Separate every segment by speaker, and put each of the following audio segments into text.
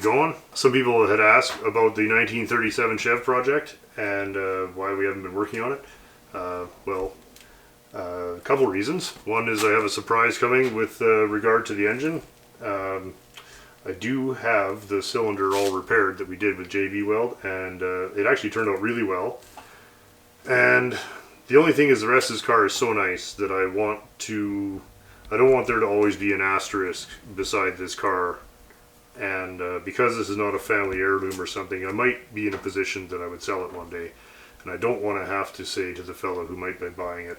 Speaker 1: it going. Some people had asked about the 1937 Chev project and why we haven't been working on it. A couple reasons. One is I have a surprise coming with regard to the engine. I do have the cylinder all repaired that we did with JV Weld, and it actually turned out really well. And the only thing is the rest of this car is so nice that I don't want there to always be an asterisk beside this car. And because this is not a family heirloom or something, I might be in a position that I would sell it one day. And I don't want to have to say to the fellow who might be buying it,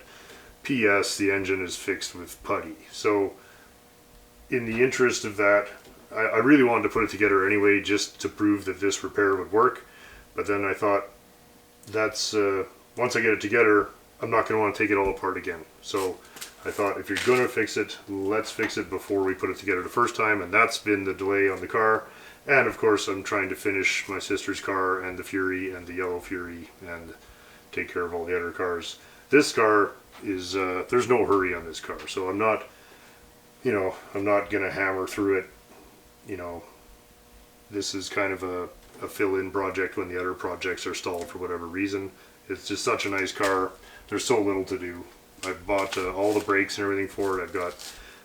Speaker 1: P.S. the engine is fixed with putty. So in the interest of that, I really wanted to put it together anyway just to prove that this repair would work. But then I thought, that's once I get it together, I'm not going to want to take it all apart again. So I thought, if you're going to fix it, let's fix it before we put it together the first time. And that's been the delay on the car. And of course I'm trying to finish my sister's car and the Fury and the Yellow Fury and take care of all the other cars. This car is, there's no hurry on this car. So I'm not going to hammer through it. This is kind of a fill-in project when the other projects are stalled for whatever reason. It's just such a nice car. There's so little to do. I've bought all the brakes and everything for it. I've got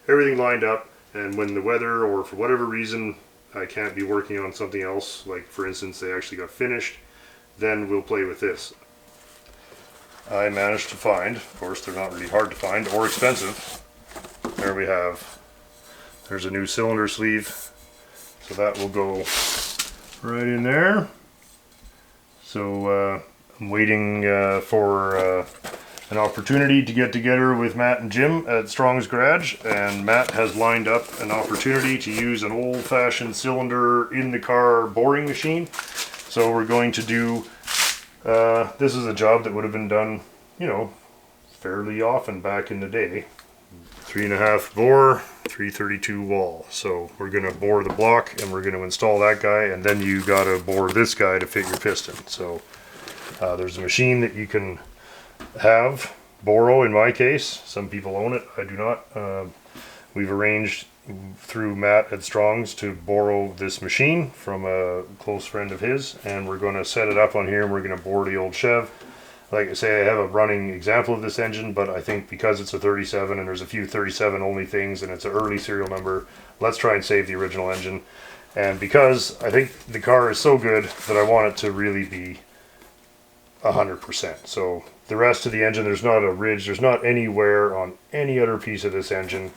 Speaker 1: everything lined up, and when the weather or for whatever reason I can't be working on something else, like for instance they actually got finished, then we'll play with this. I managed to find, of course they're not really hard to find or expensive, there we have, there's a new cylinder sleeve. So that will go right in there. So I'm waiting for an opportunity to get together with Matt and Jim at Strong's Garage, and Matt has lined up an opportunity to use an old-fashioned cylinder in the car boring machine. So we're going to do, this is a job that would have been done, fairly often back in the day. 3.5 bore, 332 wall. So we're going to bore the block and we're going to install that guy, and then you got to bore this guy to fit your piston. So there's a machine that you can borrow in my case. Some people own it, I do not. We've arranged through Matt at Strong's to borrow this machine from a close friend of his, and we're going to set it up on here and we're going to bore the old Chev. Like I say, I have a running example of this engine, but I think because it's a 37 and there's a few 37 only things and it's an early serial number, let's try and save the original engine. And because I think the car is so good that I want it to really be 100%. So the rest of the engine, there's not a ridge, there's not any wear on any other piece of this engine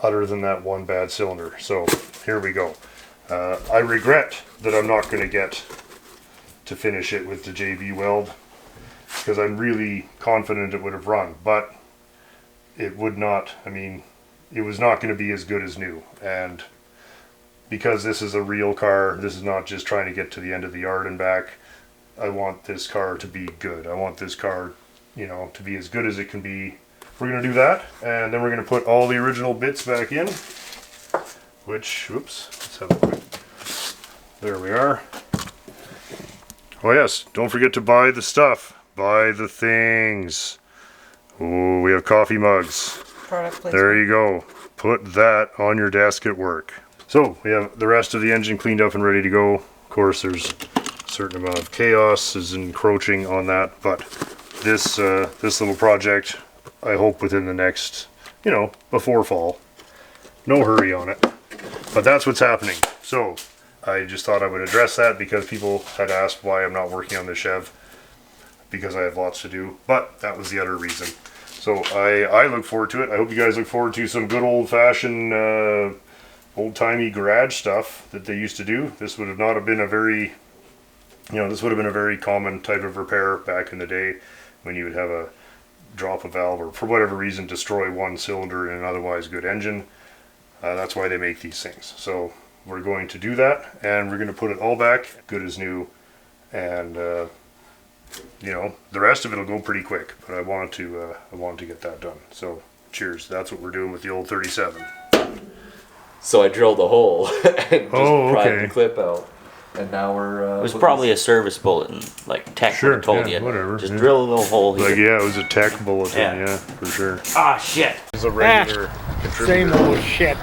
Speaker 1: other than that one bad cylinder. So here we go. I regret that I'm not going to get to finish it with the JV Weld, because I'm really confident it would have run, but it would not. It was not going to be as good as new. And because this is a real car, this is not just trying to get to the end of the yard and back, I want this car to be good. I want this car, to be as good as it can be. We're going to do that, and then we're going to put all the original bits back in, which, oops, let's have a quick, there we are. Oh yes, don't forget to buy the stuff. Buy the things. Oh, we have coffee mugs.
Speaker 2: Product placement.
Speaker 1: There you go. Put that on your desk at work. So we have the rest of the engine cleaned up and ready to go. Of course, there's a certain amount of chaos is encroaching on that, but this little project, I hope within the next, before fall. No hurry on it, but that's what's happening. So I just thought I would address that because people had asked why I'm not working on the Chev, because I have lots to do, but that was the other reason. So I look forward to it. I hope you guys look forward to some good old-fashioned, old-timey garage stuff that they used to do. This would have not have been a very, this would have been a very common type of repair back in the day when you would have a drop a valve or for whatever reason destroy one cylinder in an otherwise good engine. That's why they make these things. So we're going to do that, and we're going to put it all back good as new, and the rest of it will go pretty quick, but I wanted to get that done. So cheers. That's what we're doing with the old 37.
Speaker 3: So I drilled a hole and just pried the clip out, and now we're.
Speaker 4: It was probably a service bulletin, like tech would have told you.
Speaker 1: Whatever.
Speaker 4: Just drill a little hole here.
Speaker 1: Like it was a tech bulletin, yeah for sure.
Speaker 4: Ah, shit.
Speaker 1: It's a regular contributor.
Speaker 5: Same old shit.